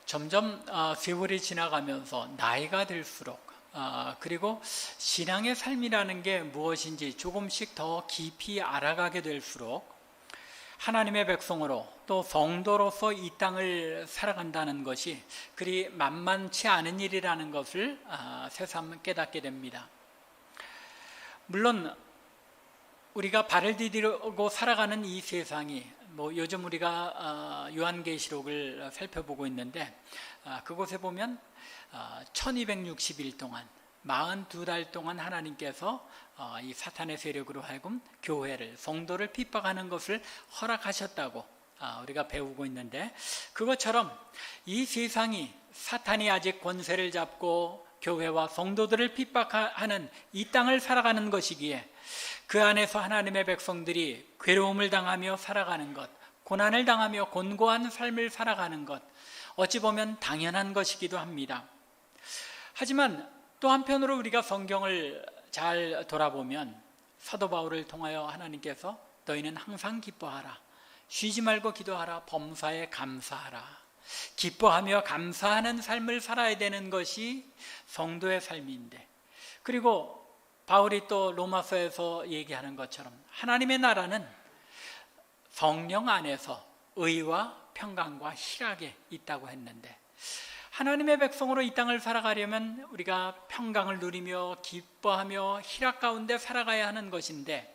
점점 세월이 지나가면서 나이가 들수록 그리고 신앙의 삶이라는 게 무엇인지 조금씩 더 깊이 알아가게 될수록 하나님의 백성으로 또 성도로서 이 땅을 살아간다는 것이 그리 만만치 않은 일이라는 것을 새삼 깨닫게 됩니다. 물론 우리가 발을 디디고 살아가는 이 세상이 요즘 우리가 요한계시록을 살펴보고 있는데 그곳에 보면 1260일 동안 42달 동안 하나님께서 이 사탄의 세력으로 하여금 교회를 성도를 핍박하는 것을 허락하셨다고 우리가 배우고 있는데, 그것처럼 이 세상이 사탄이 아직 권세를 잡고 교회와 성도들을 핍박하는 이 땅을 살아가는 것이기에 그 안에서 하나님의 백성들이 괴로움을 당하며 살아가는 것, 고난을 당하며 곤고한 삶을 살아가는 것, 어찌 보면 당연한 것이기도 합니다. 하지만 또 한편으로 우리가 성경을 잘 돌아보면 사도 바울을 통하여 하나님께서 너희는 항상 기뻐하라, 쉬지 말고 기도하라, 범사에 감사하라, 기뻐하며 감사하는 삶을 살아야 되는 것이 성도의 삶인데, 그리고 바울이 또 로마서에서 얘기하는 것처럼 하나님의 나라는 성령 안에서 의와 평강과 희락에 있다고 했는데, 하나님의 백성으로 이 땅을 살아가려면 우리가 평강을 누리며 기뻐하며 희락 가운데 살아가야 하는 것인데,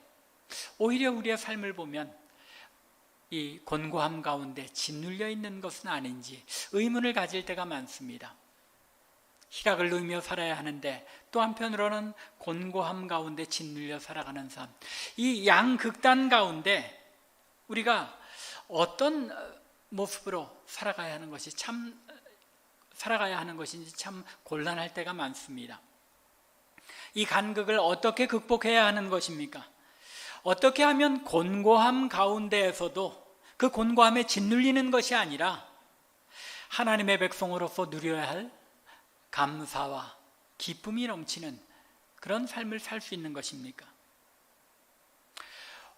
오히려 우리의 삶을 보면 이 곤고함 가운데 짓눌려 있는 것은 아닌지 의문을 가질 때가 많습니다. 희락을 누리며 살아야 하는데 또 한편으로는 곤고함 가운데 짓눌려 살아가는 삶, 이 양극단 가운데 우리가 어떤 모습으로 살아가야 하는 것인지 참 곤란할 때가 많습니다. 이 간극을 어떻게 극복해야 하는 것입니까? 어떻게 하면 곤고함 가운데에서도 그 곤고함에 짓눌리는 것이 아니라 하나님의 백성으로서 누려야 할 감사와 기쁨이 넘치는 그런 삶을 살 수 있는 것입니까?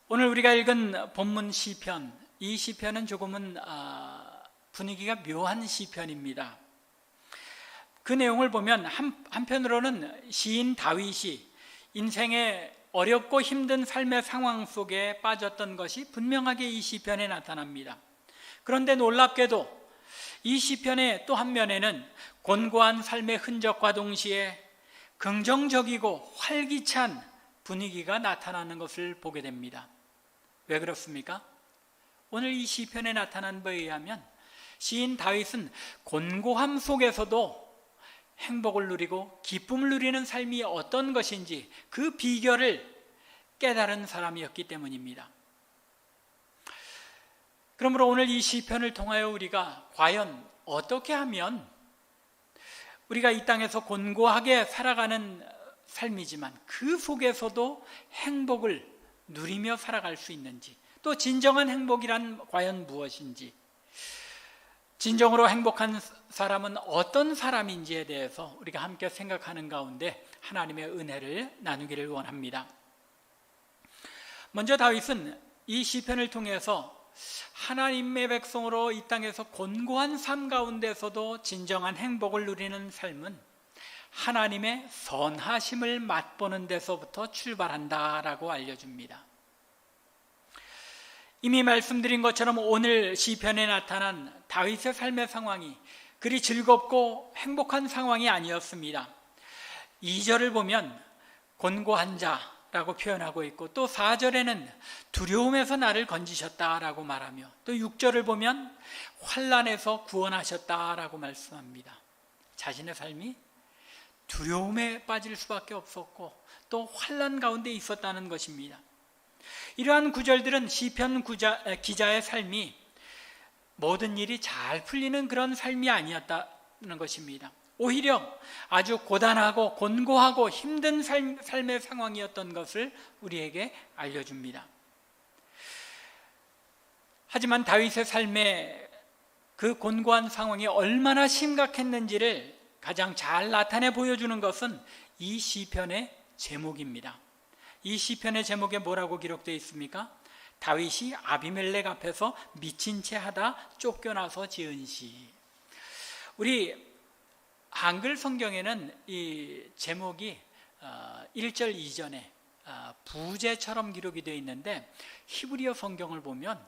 오늘 우리가 읽은 본문 시편, 이 시편은 조금은 분위기가 묘한 시편입니다. 그 내용을 보면 한편으로는 시인 다윗이 인생의 어렵고 힘든 삶의 상황 속에 빠졌던 것이 분명하게 이 시편에 나타납니다. 그런데 놀랍게도 이 시편의 또 한 면에는 곤고한 삶의 흔적과 동시에 긍정적이고 활기찬 분위기가 나타나는 것을 보게 됩니다. 왜 그렇습니까? 오늘 이 시편에 나타난 바에 의하면 시인 다윗은 곤고함 속에서도 행복을 누리고 기쁨을 누리는 삶이 어떤 것인지 그 비결을 깨달은 사람이었기 때문입니다. 그러므로 오늘 이 시편을 통하여 우리가 과연 어떻게 하면 우리가 이 땅에서 곤고하게 살아가는 삶이지만 그 속에서도 행복을 누리며 살아갈 수 있는지, 또 진정한 행복이란 과연 무엇인지, 진정으로 행복한 사람은 어떤 사람인지에 대해서 우리가 함께 생각하는 가운데 하나님의 은혜를 나누기를 원합니다. 먼저 다윗은 이 시편을 통해서 하나님의 백성으로 이 땅에서 곤고한 삶 가운데서도 진정한 행복을 누리는 삶은 하나님의 선하심을 맛보는 데서부터 출발한다라고 알려줍니다. 이미 말씀드린 것처럼 오늘 시편에 나타난 다윗의 삶의 상황이 그리 즐겁고 행복한 상황이 아니었습니다. 2절을 보면 곤고한 자라고 표현하고 있고, 또 4절에는 두려움에서 나를 건지셨다라고 말하며, 또 6절을 보면 환난에서 구원하셨다라고 말씀합니다. 자신의 삶이 두려움에 빠질 수밖에 없었고 또 환난 가운데 있었다는 것입니다. 이러한 구절들은 시편 기자의 삶이 모든 일이 잘 풀리는 그런 삶이 아니었다는 것입니다. 오히려 아주 고단하고 곤고하고 힘든 삶의 상황이었던 것을 우리에게 알려줍니다. 하지만 다윗의 삶의 그 곤고한 상황이 얼마나 심각했는지를 가장 잘 나타내 보여주는 것은 이 시편의 제목입니다. 이 시편의 제목에 뭐라고 기록되어 있습니까? 다윗이 아비멜렉 앞에서 미친 채 하다 쫓겨나서 지은 시. 우리 한글 성경에는 이 제목이 1절 이전에 부제처럼 기록이 되어 있는데, 히브리어 성경을 보면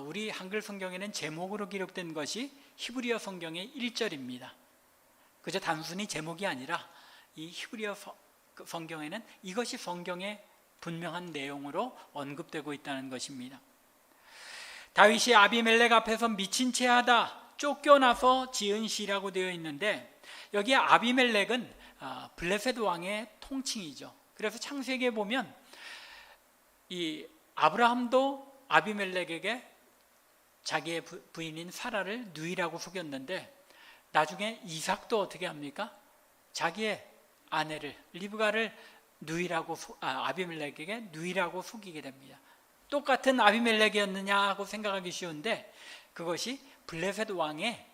우리 한글 성경에는 제목으로 기록된 것이 히브리어 성경의 1절입니다. 그저 단순히 제목이 아니라 이 히브리어 성경에는 이것이 성경의 분명한 내용으로 언급되고 있다는 것입니다. 다윗이 아비멜렉 앞에서 미친 채 하다 쫓겨나서 지은 시라고 되어 있는데, 여기 아비멜렉은 블레셋 왕의 통칭이죠. 그래서 창세기에 보면 이 아브라함도 아비멜렉에게 자기의 부인인 사라를 누이라고 속였는데, 나중에 이삭도 어떻게 합니까? 자기의 아내를 리브가를 아비멜렉에게 누이라고 속이게 됩니다. 똑같은 아비멜렉이었느냐 하고 생각하기 쉬운데, 그것이 블레셋 왕의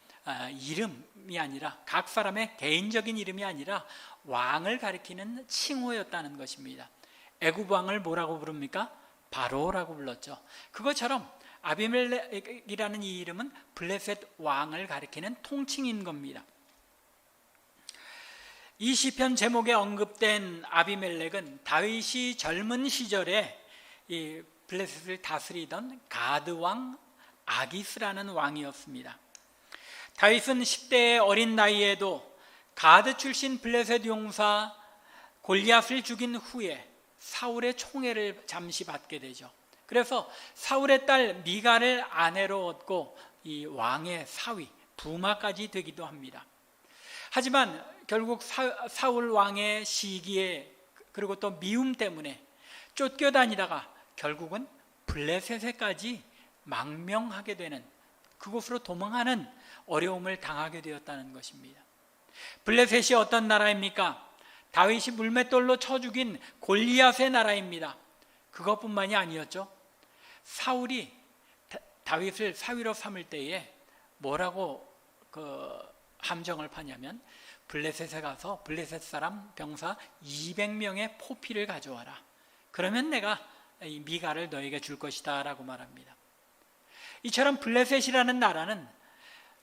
이름이 아니라, 각 사람의 개인적인 이름이 아니라 왕을 가리키는 칭호였다는 것입니다. 애굽 왕을 뭐라고 부릅니까? 바로라고 불렀죠. 그것처럼 아비멜렉이라는 이 이름은 블레셋 왕을 가리키는 통칭인 겁니다. 이 시편 제목에 언급된 아비멜렉은 다윗이 젊은 시절에 이 블레셋을 다스리던 가드 왕 아기스라는 왕이었습니다. 다윗은 10대의 어린 나이에도 가드 출신 블레셋 용사 골리앗을 죽인 후에 사울의 총애를 잠시 받게 되죠. 그래서 사울의 딸 미갈을 아내로 얻고 이 왕의 사위, 부마까지 되기도 합니다. 하지만 결국 사울 왕의 시기에, 그리고 또 미움 때문에 쫓겨다니다가 결국은 블레셋에까지 망명하게 되는, 그곳으로 도망하는 어려움을 당하게 되었다는 것입니다. 블레셋이 어떤 나라입니까? 다윗이 물맷돌로 쳐 죽인 골리앗의 나라입니다. 그것뿐만이 아니었죠. 사울이 다윗을 사위로 삼을 때에 뭐라고 함정을 파냐면, 블레셋에 가서 블레셋 사람 병사 200명의 포피를 가져와라. 그러면 내가 이 미갈을 너에게 줄 것이다 라고 말합니다. 이처럼 블레셋이라는 나라는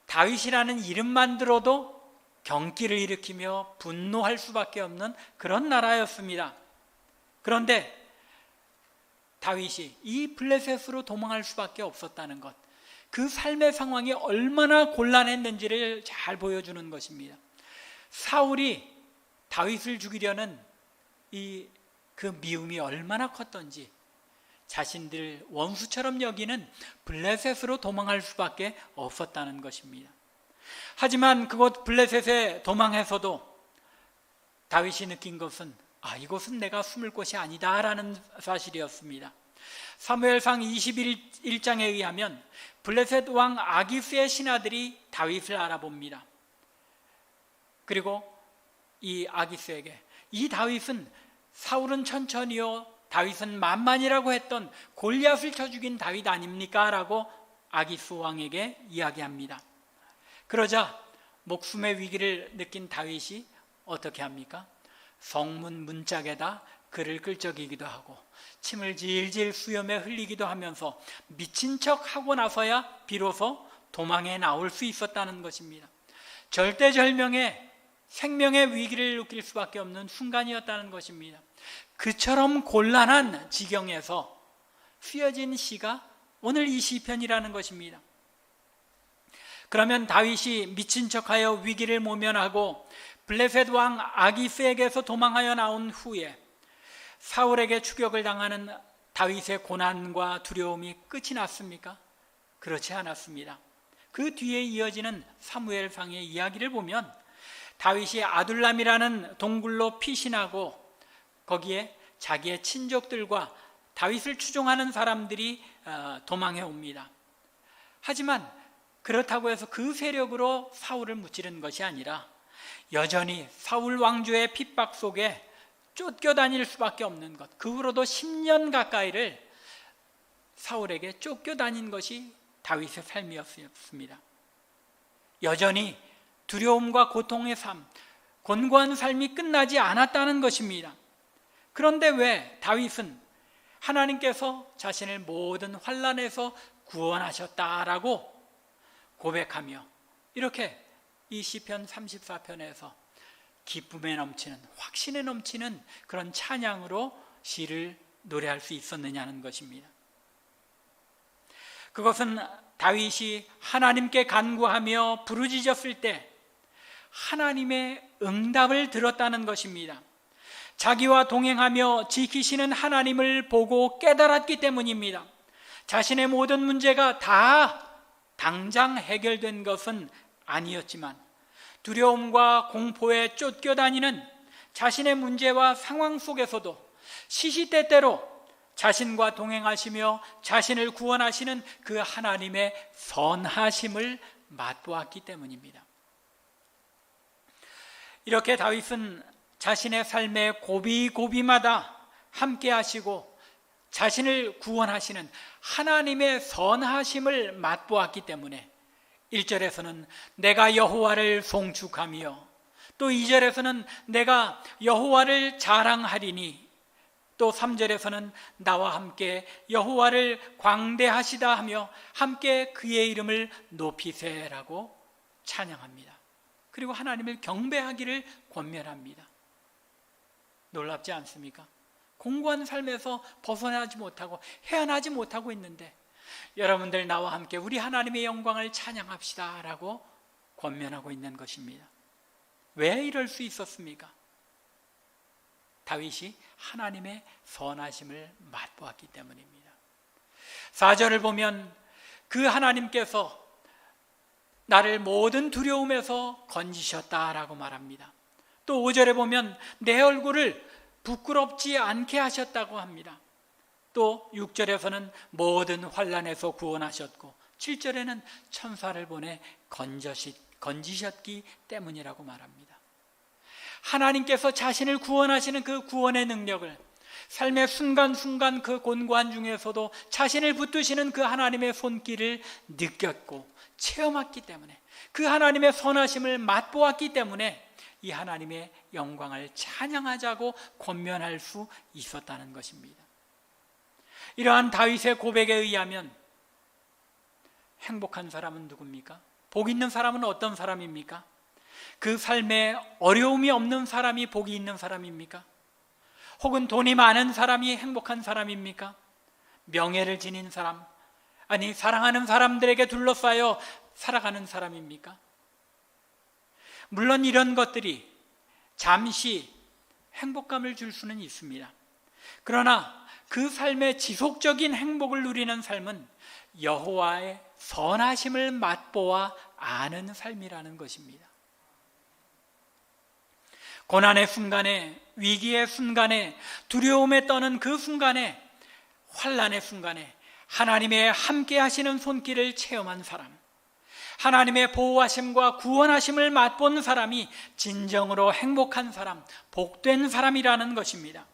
다윗이라는 이름만 들어도 경기를 일으키며 분노할 수밖에 없는 그런 나라였습니다. 그런데 다윗이 이 블레셋으로 도망할 수밖에 없었다는 것, 그 삶의 상황이 얼마나 곤란했는지를 잘 보여주는 것입니다. 사울이 다윗을 죽이려는 그 미움이 얼마나 컸던지, 자신들 원수처럼 여기는 블레셋으로 도망할 수밖에 없었다는 것입니다. 하지만 그곳 블레셋에 도망해서도 다윗이 느낀 것은 이곳은 내가 숨을 곳이 아니다라는 사실이었습니다. 사무엘상 21장에 의하면 블레셋 왕 아기스의 신하들이 다윗을 알아봅니다. 그리고 이 아기스에게, 이 다윗은 사울은 천천히요 다윗은 만만이라고 했던 골리앗을 쳐 죽인 다윗 아닙니까? 라고 아기스 왕에게 이야기합니다. 그러자 목숨의 위기를 느낀 다윗이 어떻게 합니까? 성문 문짝에다 글을 끌적이기도 하고 침을 질질 수염에 흘리기도 하면서 미친 척하고 나서야 비로소 도망에 나올 수 있었다는 것입니다. 절대절명의 생명의 위기를 느낄 수밖에 없는 순간이었다는 것입니다. 그처럼 곤란한 지경에서 쓰여진 시가 오늘 이 시편이라는 것입니다. 그러면 다윗이 미친 척하여 위기를 모면하고 블레셋 왕 아기스에게서 도망하여 나온 후에 사울에게 추격을 당하는 다윗의 고난과 두려움이 끝이 났습니까? 그렇지 않았습니다. 그 뒤에 이어지는 사무엘상의 이야기를 보면 다윗이 아둘람이라는 동굴로 피신하고 거기에 자기의 친족들과 다윗을 추종하는 사람들이 도망해 옵니다. 하지만 그렇다고 해서 그 세력으로 사울을 무찌른 것이 아니라 여전히 사울 왕조의 핍박 속에 쫓겨다닐 수밖에 없는 것, 그 후로도 10년 가까이를 사울에게 쫓겨다닌 것이 다윗의 삶이었습니다. 여전히 두려움과 고통의 삶, 곤고한 삶이 끝나지 않았다는 것입니다. 그런데 왜 다윗은 하나님께서 자신을 모든 환난에서 구원하셨다라고 고백하며 이렇게 이 시편 34편에서 기쁨에 넘치는, 확신에 넘치는 그런 찬양으로 시를 노래할 수 있었느냐는 것입니다. 그것은 다윗이 하나님께 간구하며 부르짖었을 때 하나님의 응답을 들었다는 것입니다. 자기와 동행하며 지키시는 하나님을 보고 깨달았기 때문입니다. 자신의 모든 문제가 다 당장 해결된 것은 아니었지만 두려움과 공포에 쫓겨다니는 자신의 문제와 상황 속에서도 시시때때로 자신과 동행하시며 자신을 구원하시는 그 하나님의 선하심을 맛보았기 때문입니다. 이렇게 다윗은 자신의 삶의 고비고비마다 함께 하시고 자신을 구원하시는 하나님의 선하심을 맛보았기 때문에 1절에서는 내가 여호와를 송축하며, 또 2절에서는 내가 여호와를 자랑하리니, 또 3절에서는 나와 함께 여호와를 광대하시다 하며 함께 그의 이름을 높이세라고 찬양합니다. 그리고 하나님을 경배하기를 권면합니다. 놀랍지 않습니까? 공고한 삶에서 벗어나지 못하고 헤어나지 못하고 있는데 여러분들 나와 함께 우리 하나님의 영광을 찬양합시다 라고 권면하고 있는 것입니다. 왜 이럴 수 있었습니까? 다윗이 하나님의 선하심을 맛보았기 때문입니다. 4절을 보면 그 하나님께서 나를 모든 두려움에서 건지셨다라고 말합니다. 또 5절에 보면 내 얼굴을 부끄럽지 않게 하셨다고 합니다. 또 6절에서는 모든 환난에서 구원하셨고 7절에는 천사를 보내 건지셨기 때문이라고 말합니다. 하나님께서 자신을 구원하시는 그 구원의 능력을 삶의 순간순간 그 곤고한 중에서도 자신을 붙드시는 그 하나님의 손길을 느꼈고 체험했기 때문에, 그 하나님의 선하심을 맛보았기 때문에 이 하나님의 영광을 찬양하자고 권면할 수 있었다는 것입니다. 이러한 다윗의 고백에 의하면 행복한 사람은 누굽니까? 복 있는 사람은 어떤 사람입니까? 그 삶에 어려움이 없는 사람이 복이 있는 사람입니까? 혹은 돈이 많은 사람이 행복한 사람입니까? 명예를 지닌 사람, 아니 사랑하는 사람들에게 둘러싸여 살아가는 사람입니까? 물론 이런 것들이 잠시 행복감을 줄 수는 있습니다. 그러나 그 삶의 지속적인 행복을 누리는 삶은 여호와의 선하심을 맛보아 아는 삶이라는 것입니다. 고난의 순간에, 위기의 순간에, 두려움에 떠는 그 순간에, 환난의 순간에 하나님의 함께 하시는 손길을 체험한 사람, 하나님의 보호하심과 구원하심을 맛본 사람이 진정으로 행복한 사람, 복된 사람이라는 것입니다.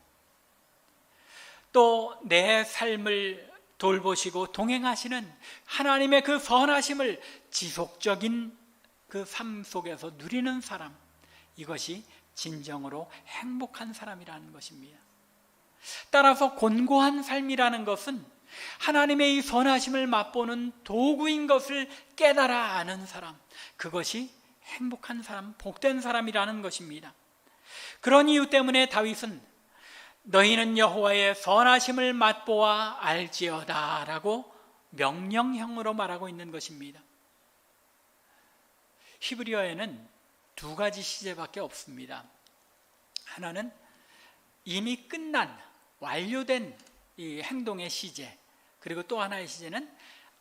또 내 삶을 돌보시고 동행하시는 하나님의 그 선하심을 지속적인 그 삶 속에서 누리는 사람, 이것이 진정으로 행복한 사람이라는 것입니다. 따라서 곤고한 삶이라는 것은 하나님의 이 선하심을 맛보는 도구인 것을 깨달아 아는 사람, 그것이 행복한 사람, 복된 사람이라는 것입니다. 그런 이유 때문에 다윗은 너희는 여호와의 선하심을 맛보아 알지어다 라고 명령형으로 말하고 있는 것입니다. 히브리어에는 두 가지 시제밖에 없습니다. 하나는 이미 끝난, 완료된 이 행동의 시제, 그리고 또 하나의 시제는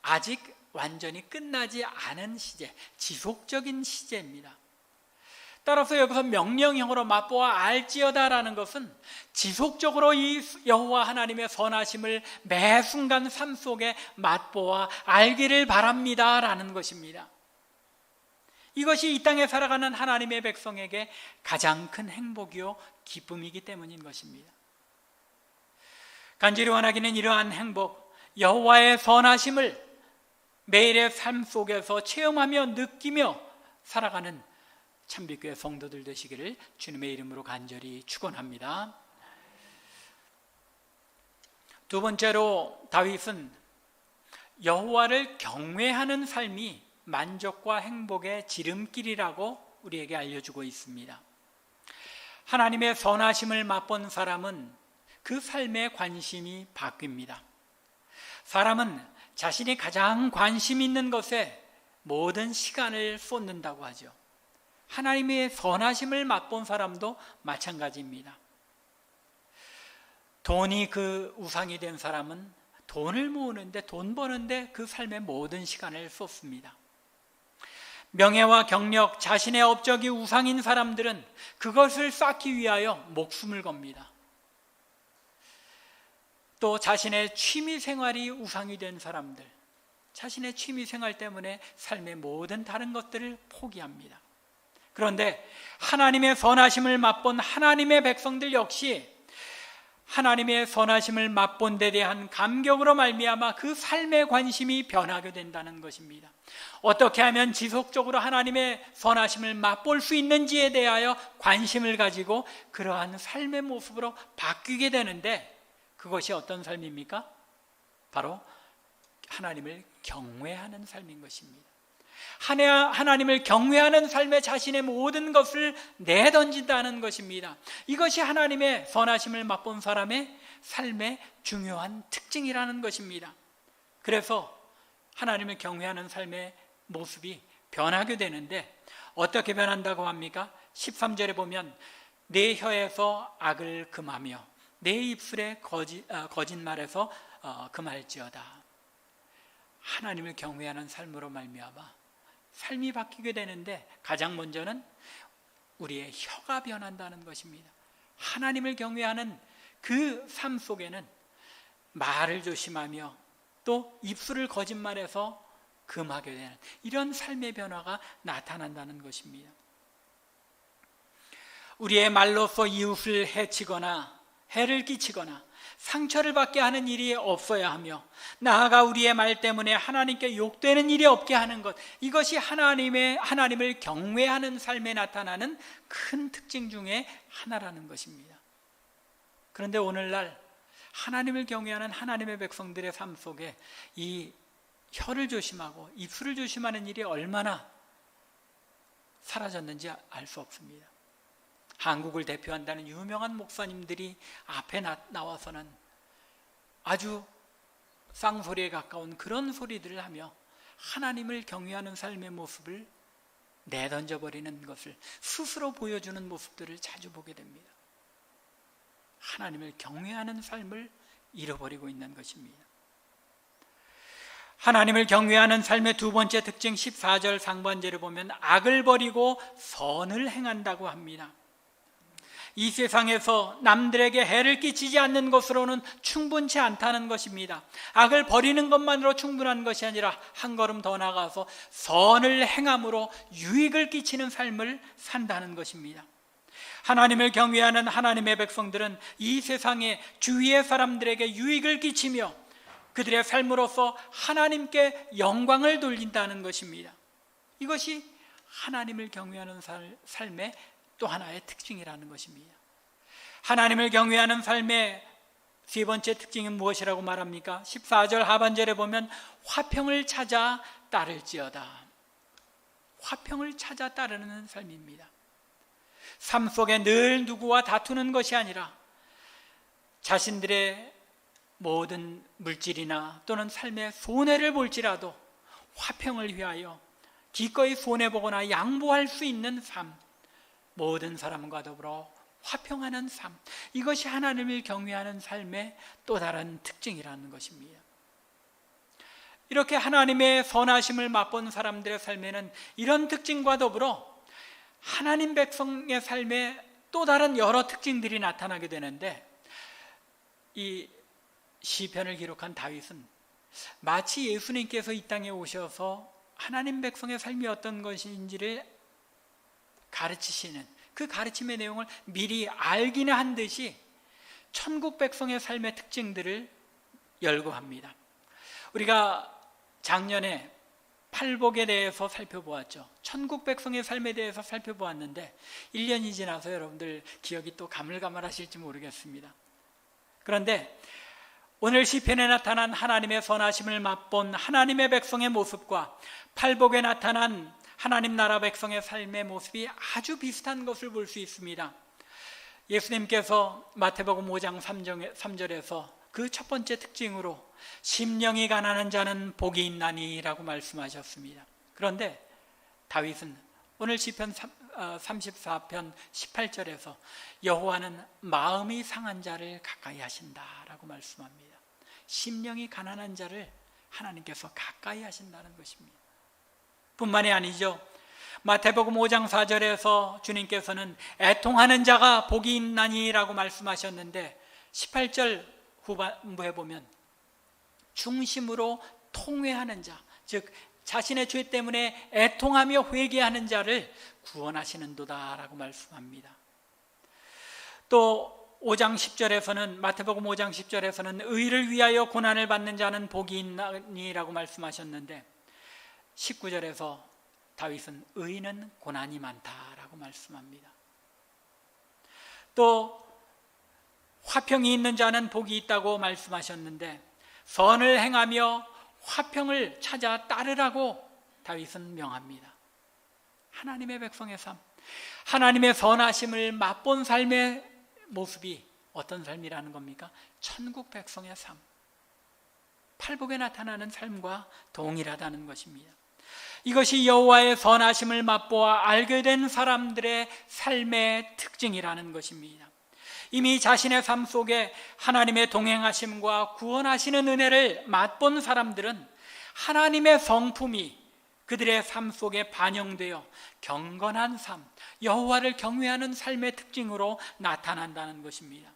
아직 완전히 끝나지 않은 시제, 지속적인 시제입니다. 따라서 여기서 명령형으로 맛보아 알지어다라는 것은 지속적으로 이 여호와 하나님의 선하심을 매 순간 삶 속에 맛보아 알기를 바랍니다라는 것입니다. 이것이 이 땅에 살아가는 하나님의 백성에게 가장 큰 행복이요 기쁨이기 때문인 것입니다. 간절히 원하기는 이러한 행복, 여호와의 선하심을 매일의 삶 속에서 체험하며 느끼며 살아가는 참빛교회 성도들 되시기를 주님의 이름으로 간절히 축원합니다. 두 번째로 다윗은 여호와를 경외하는 삶이 만족과 행복의 지름길이라고 우리에게 알려주고 있습니다. 하나님의 선하심을 맛본 사람은 그 삶의 관심이 바뀝니다. 사람은 자신이 가장 관심 있는 것에 모든 시간을 쏟는다고 하죠. 하나님의 선하심을 맛본 사람도 마찬가지입니다. 돈이 그 우상이 된 사람은 돈을 모으는데, 돈 버는데 그 삶의 모든 시간을 쏟습니다. 명예와 경력, 자신의 업적이 우상인 사람들은 그것을 쌓기 위하여 목숨을 겁니다. 또 자신의 취미 생활이 우상이 된 사람들, 자신의 취미 생활 때문에 삶의 모든 다른 것들을 포기합니다. 그런데 하나님의 선하심을 맛본 하나님의 백성들 역시 하나님의 선하심을 맛본 데 대한 감격으로 말미암아 그 삶의 관심이 변하게 된다는 것입니다. 어떻게 하면 지속적으로 하나님의 선하심을 맛볼 수 있는지에 대하여 관심을 가지고 그러한 삶의 모습으로 바뀌게 되는데, 그것이 어떤 삶입니까? 바로 하나님을 경외하는 삶인 것입니다. 하나님을 경외하는 삶에 자신의 모든 것을 내던진다는 것입니다. 이것이 하나님의 선하심을 맛본 사람의 삶의 중요한 특징이라는 것입니다. 그래서 하나님을 경외하는 삶의 모습이 변하게 되는데, 어떻게 변한다고 합니까? 13절에 보면 내 혀에서 악을 금하며 내 입술에 거짓말에서 금할지어다. 하나님을 경외하는 삶으로 말미암아 삶이 바뀌게 되는데, 가장 먼저는 우리의 혀가 변한다는 것입니다. 하나님을 경외하는 그 삶 속에는 말을 조심하며 또 입술을 거짓말해서 금하게 되는 이런 삶의 변화가 나타난다는 것입니다. 우리의 말로서 이웃을 해치거나 해를 끼치거나 상처를 받게 하는 일이 없어야 하며, 나아가 우리의 말 때문에 하나님께 욕되는 일이 없게 하는 것, 이것이 하나님을 경외하는 삶에 나타나는 큰 특징 중에 하나라는 것입니다. 그런데 오늘날 하나님을 경외하는 하나님의 백성들의 삶 속에 이 혀를 조심하고 입술을 조심하는 일이 얼마나 사라졌는지 알 수 없습니다. 한국을 대표한다는 유명한 목사님들이 앞에 나와서는 아주 쌍소리에 가까운 그런 소리들을 하며 하나님을 경외하는 삶의 모습을 내던져버리는 것을 스스로 보여주는 모습들을 자주 보게 됩니다. 하나님을 경외하는 삶을 잃어버리고 있는 것입니다. 하나님을 경외하는 삶의 두 번째 특징 14절 상반절을 보면 악을 버리고 선을 행한다고 합니다. 이 세상에서 남들에게 해를 끼치지 않는 것으로는 충분치 않다는 것입니다. 악을 버리는 것만으로 충분한 것이 아니라 한 걸음 더 나아가서 선을 행함으로 유익을 끼치는 삶을 산다는 것입니다. 하나님을 경외하는 하나님의 백성들은 이 세상에 주위의 사람들에게 유익을 끼치며 그들의 삶으로서 하나님께 영광을 돌린다는 것입니다. 이것이 하나님을 경외하는 삶의 또 하나의 특징이라는 것입니다. 하나님을 경외하는 삶의 세 번째 특징은 무엇이라고 말합니까? 14절 하반절에 보면 화평을 찾아 따를지어다. 화평을 찾아 따르는 삶입니다. 삶 속에 늘 누구와 다투는 것이 아니라 자신들의 모든 물질이나 또는 삶의 손해를 볼지라도 화평을 위하여 기꺼이 손해보거나 양보할 수 있는 삶, 모든 사람과 더불어 화평하는 삶, 이것이 하나님을 경외하는 삶의 또 다른 특징이라는 것입니다. 이렇게 하나님의 선하심을 맛본 사람들의 삶에는 이런 특징과 더불어 하나님 백성의 삶에 또 다른 여러 특징들이 나타나게 되는데, 이 시편을 기록한 다윗은 마치 예수님께서 이 땅에 오셔서 하나님 백성의 삶이 어떤 것인지를 가르치시는 그 가르침의 내용을 미리 알기는 한 듯이 천국 백성의 삶의 특징들을 열거합니다. 우리가 작년에 팔복에 대해서 살펴보았죠. 천국 백성의 삶에 대해서 살펴보았는데 1년이 지나서 여러분들 기억이 또 가물가물하실지 모르겠습니다. 그런데 오늘 시편에 나타난 하나님의 선하심을 맛본 하나님의 백성의 모습과 팔복에 나타난 하나님 나라 백성의 삶의 모습이 아주 비슷한 것을 볼 수 있습니다. 예수님께서 마태복음 5장 3절에서 그 첫 번째 특징으로 심령이 가난한 자는 복이 있나니 라고 말씀하셨습니다. 그런데 다윗은 오늘 시편 34편 18절에서 여호와는 마음이 상한 자를 가까이 하신다라고 말씀합니다. 심령이 가난한 자를 하나님께서 가까이 하신다는 것입니다. 뿐만이 아니죠. 마태복음 5장 4절에서 주님께서는 애통하는 자가 복이 있나니 라고 말씀하셨는데 18절 후반부에 보면 중심으로 통회하는 자, 즉 자신의 죄 때문에 애통하며 회개하는 자를 구원하시는도다 라고 말씀합니다. 또 5장 10절에서는 마태복음 5장 10절에서는 의를 위하여 고난을 받는 자는 복이 있나니 라고 말씀하셨는데 19절에서 다윗은 의인은 고난이 많다라고 말씀합니다. 또 화평이 있는 자는 복이 있다고 말씀하셨는데 선을 행하며 화평을 찾아 따르라고 다윗은 명합니다. 하나님의 백성의 삶, 하나님의 선하심을 맛본 삶의 모습이 어떤 삶이라는 겁니까? 천국 백성의 삶, 팔복에 나타나는 삶과 동일하다는 것입니다. 이것이 여호와의 선하심을 맛보아 알게 된 사람들의 삶의 특징이라는 것입니다. 이미 자신의 삶 속에 하나님의 동행하심과 구원하시는 은혜를 맛본 사람들은 하나님의 성품이 그들의 삶 속에 반영되어 경건한 삶, 여호와를 경외하는 삶의 특징으로 나타난다는 것입니다.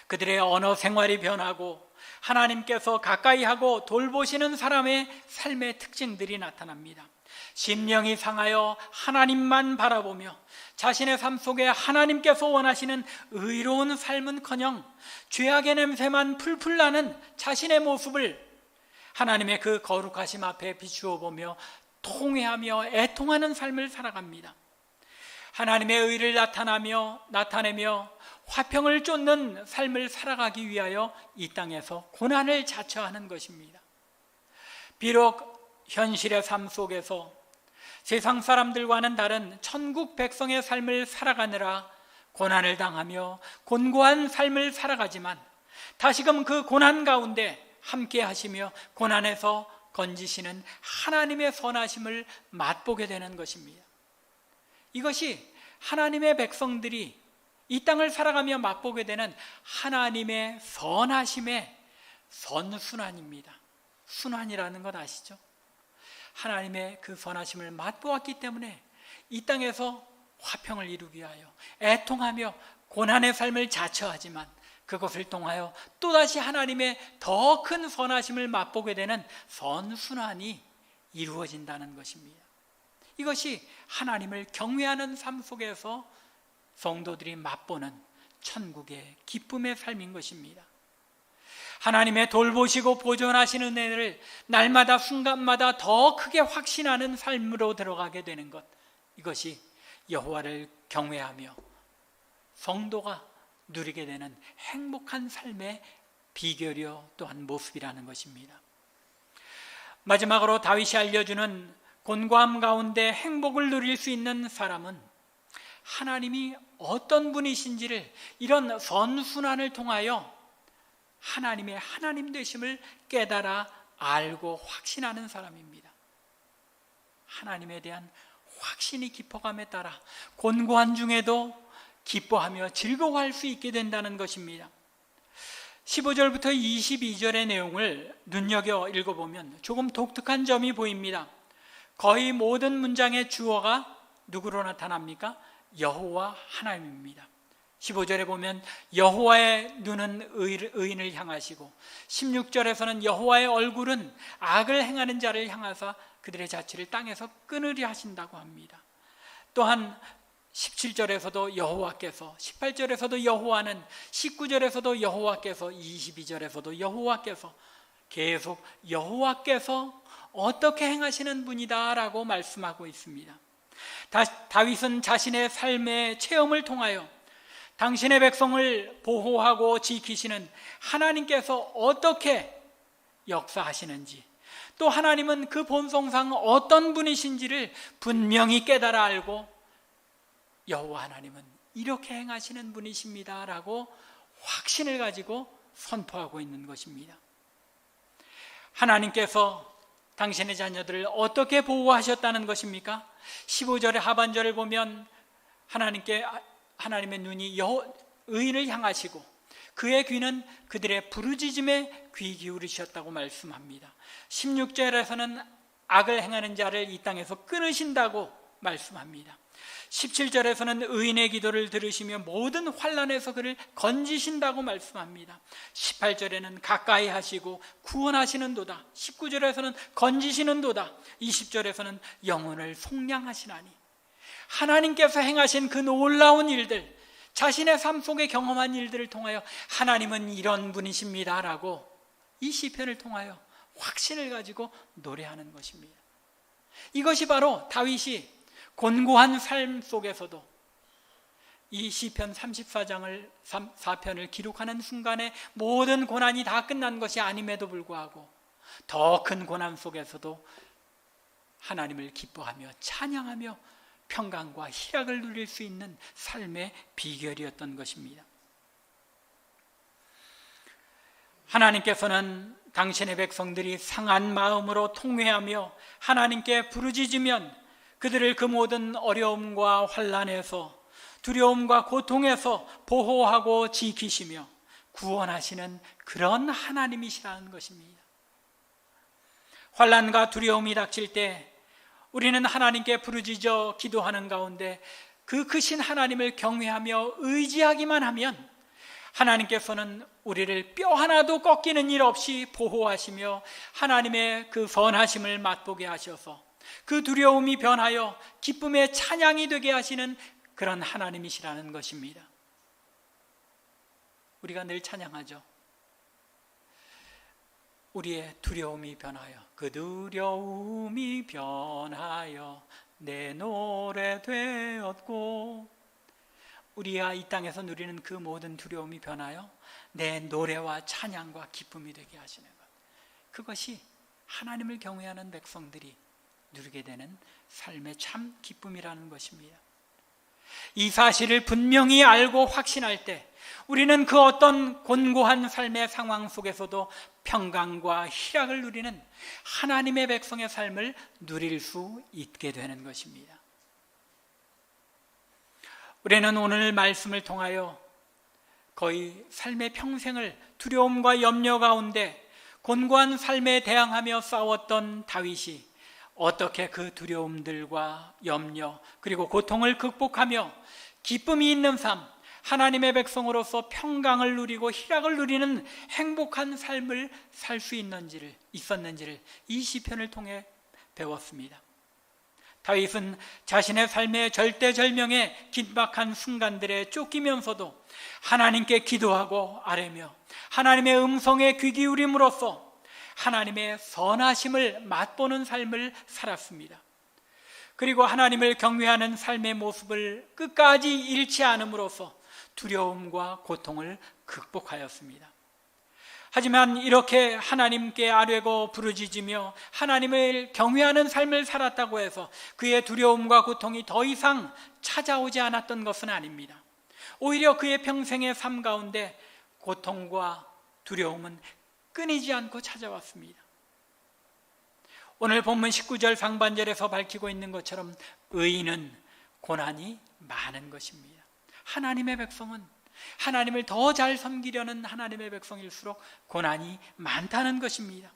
그들의 언어 생활이 변하고 하나님께서 가까이 하고 돌보시는 사람의 삶의 특징들이 나타납니다. 심령이 상하여 하나님만 바라보며 자신의 삶 속에 하나님께서 원하시는 의로운 삶은커녕 죄악의 냄새만 풀풀 나는 자신의 모습을 하나님의 그 거룩하심 앞에 비추어 보며 통회하며 애통하는 삶을 살아갑니다. 하나님의 의를 나타내며 화평을 쫓는 삶을 살아가기 위하여 이 땅에서 고난을 자처하는 것입니다. 비록 현실의 삶 속에서 세상 사람들과는 다른 천국 백성의 삶을 살아가느라 고난을 당하며 곤고한 삶을 살아가지만 다시금 그 고난 가운데 함께 하시며 고난에서 건지시는 하나님의 선하심을 맛보게 되는 것입니다. 이것이 하나님의 백성들이 이 땅을 살아가며 맛보게 되는 하나님의 선하심의 선순환입니다. 순환이라는 것 아시죠? 하나님의 그 선하심을 맛보았기 때문에 이 땅에서 화평을 이루기 위하여 애통하며 고난의 삶을 자처하지만 그것을 통하여 또다시 하나님의 더 큰 선하심을 맛보게 되는 선순환이 이루어진다는 것입니다. 이것이 하나님을 경외하는 삶 속에서 성도들이 맛보는 천국의 기쁨의 삶인 것입니다. 하나님의 돌보시고 보존하시는 은혜를 날마다 순간마다 더 크게 확신하는 삶으로 들어가게 되는 것, 이것이 여호와를 경외하며 성도가 누리게 되는 행복한 삶의 비결이요 또한 모습이라는 것입니다. 마지막으로 다윗이 알려주는 곤고함 가운데 행복을 누릴 수 있는 사람은 하나님이 어떤 분이신지를 이런 선순환을 통하여 하나님의 하나님 되심을 깨달아 알고 확신하는 사람입니다. 하나님에 대한 확신이 깊어감에 따라 곤고한 중에도 기뻐하며 즐거워할 수 있게 된다는 것입니다. 15절부터 22절의 내용을 눈여겨 읽어보면 조금 독특한 점이 보입니다. 거의 모든 문장의 주어가 누구로 나타납니까? 여호와 하나님입니다. 15절에 보면 여호와의 눈은 의인을 향하시고 16절에서는 여호와의 얼굴은 악을 행하는 자를 향하사 그들의 자취를 땅에서 끊으려 하신다고 합니다. 또한 17절에서도 여호와께서, 18절에서도 여호와는, 19절에서도 여호와께서, 22절에서도 여호와께서, 계속 여호와께서 어떻게 행하시는 분이다 라고 말씀하고 있습니다. 다윗은 자신의 삶의 체험을 통하여 당신의 백성을 보호하고 지키시는 하나님께서 어떻게 역사하시는지, 또 하나님은 그 본성상 어떤 분이신지를 분명히 깨달아 알고 여호와 하나님은 이렇게 행하시는 분이십니다 라고 확신을 가지고 선포하고 있는 것입니다. 하나님께서 당신의 자녀들을 어떻게 보호하셨다는 것입니까? 15절의 하반절을 보면 하나님의 눈이 의인을 향하시고 그의 귀는 그들의 부르짖음에 귀 기울이셨다고 말씀합니다. 16절에서는 악을 행하는 자를 이 땅에서 끊으신다고 말씀합니다. 17절에서는 의인의 기도를 들으시며 모든 환난에서 그를 건지신다고 말씀합니다. 18절에는 가까이 하시고 구원하시는도다. 19절에서는 건지시는도다. 20절에서는 영혼을 속량하시나니, 하나님께서 행하신 그 놀라운 일들, 자신의 삶 속에 경험한 일들을 통하여 하나님은 이런 분이십니다 라고 이 시편을 통하여 확신을 가지고 노래하는 것입니다. 이것이 바로 다윗이 곤고한 삶 속에서도 이 시편 34편을 기록하는 순간에 모든 고난이 다 끝난 것이 아님에도 불구하고 더 큰 고난 속에서도 하나님을 기뻐하며 찬양하며 평강과 희락을 누릴 수 있는 삶의 비결이었던 것입니다. 하나님께서는 당신의 백성들이 상한 마음으로 통회하며 하나님께 부르짖으면 그들을 그 모든 어려움과 환난에서, 두려움과 고통에서 보호하고 지키시며 구원하시는 그런 하나님이시라는 것입니다. 환난과 두려움이 닥칠 때 우리는 하나님께 부르짖어 기도하는 가운데 그 크신 하나님을 경외하며 의지하기만 하면 하나님께서는 우리를 뼈 하나도 꺾이는 일 없이 보호하시며 하나님의 그 선하심을 맛보게 하셔서 그 두려움이 변하여 기쁨의 찬양이 되게 하시는 그런 하나님이시라는 것입니다. 우리가 늘 찬양하죠. 우리의 두려움이 변하여, 그 두려움이 변하여 내 노래 되었고, 우리가 이 땅에서 누리는 그 모든 두려움이 변하여 내 노래와 찬양과 기쁨이 되게 하시는 것, 그것이 하나님을 경외하는 백성들이 누리게 되는 삶의 참 기쁨이라는 것입니다. 이 사실을 분명히 알고 확신할 때 우리는 그 어떤 곤고한 삶의 상황 속에서도 평강과 희락을 누리는 하나님의 백성의 삶을 누릴 수 있게 되는 것입니다. 우리는 오늘 말씀을 통하여 거의 삶의 평생을 두려움과 염려 가운데 곤고한 삶에 대항하며 싸웠던 다윗이 어떻게 그 두려움들과 염려 그리고 고통을 극복하며 기쁨이 있는 삶, 하나님의 백성으로서 평강을 누리고 희락을 누리는 행복한 삶을 살 수 있었는지를 이 시편을 통해 배웠습니다. 다윗은 자신의 삶의 절대절명의 긴박한 순간들에 쫓기면서도 하나님께 기도하고 아뢰며 하나님의 음성에 귀 기울임으로써 하나님의 선하심을 맛보는 삶을 살았습니다. 그리고 하나님을 경외하는 삶의 모습을 끝까지 잃지 않음으로써 두려움과 고통을 극복하였습니다. 하지만 이렇게 하나님께 아뢰고 부르짖으며 하나님을 경외하는 삶을 살았다고 해서 그의 두려움과 고통이 더 이상 찾아오지 않았던 것은 아닙니다. 오히려 그의 평생의 삶 가운데 고통과 두려움은 끊이지 않고 찾아왔습니다. 오늘 본문 19절 상반절에서 밝히고 있는 것처럼 의인은 고난이 많은 것입니다. 하나님의 백성은 하나님을 더 잘 섬기려는 하나님의 백성일수록 고난이 많다는 것입니다.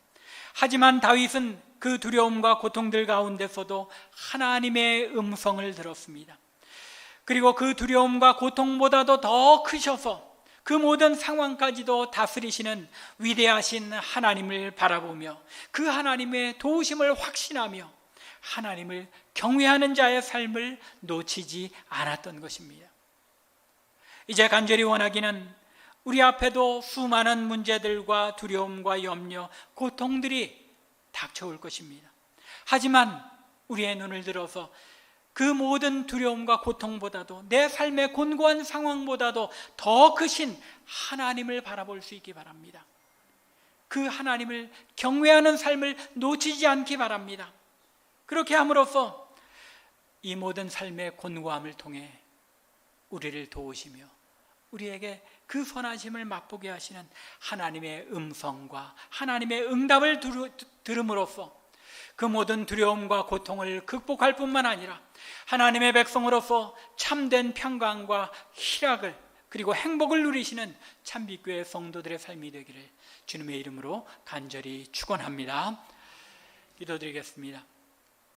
하지만 다윗은 그 두려움과 고통들 가운데서도 하나님의 음성을 들었습니다. 그리고 그 두려움과 고통보다도 더 크셔서 그 모든 상황까지도 다스리시는 위대하신 하나님을 바라보며 그 하나님의 도우심을 확신하며 하나님을 경외하는 자의 삶을 놓치지 않았던 것입니다. 이제 간절히 원하기는 우리 앞에도 수많은 문제들과 두려움과 염려, 고통들이 닥쳐올 것입니다. 하지만 우리의 눈을 들어서 그 모든 두려움과 고통보다도 내 삶의 곤고한 상황보다도 더 크신 하나님을 바라볼 수 있기 바랍니다. 그 하나님을 경외하는 삶을 놓치지 않기 바랍니다. 그렇게 함으로써 이 모든 삶의 곤고함을 통해 우리를 도우시며 우리에게 그 선하심을 맛보게 하시는 하나님의 음성과 하나님의 응답을 들음으로써 그 모든 두려움과 고통을 극복할 뿐만 아니라 하나님의 백성으로서 참된 평강과 희락을 그리고 행복을 누리시는 참빛교회 성도들의 삶이 되기를 주님의 이름으로 간절히 축원합니다. 기도드리겠습니다.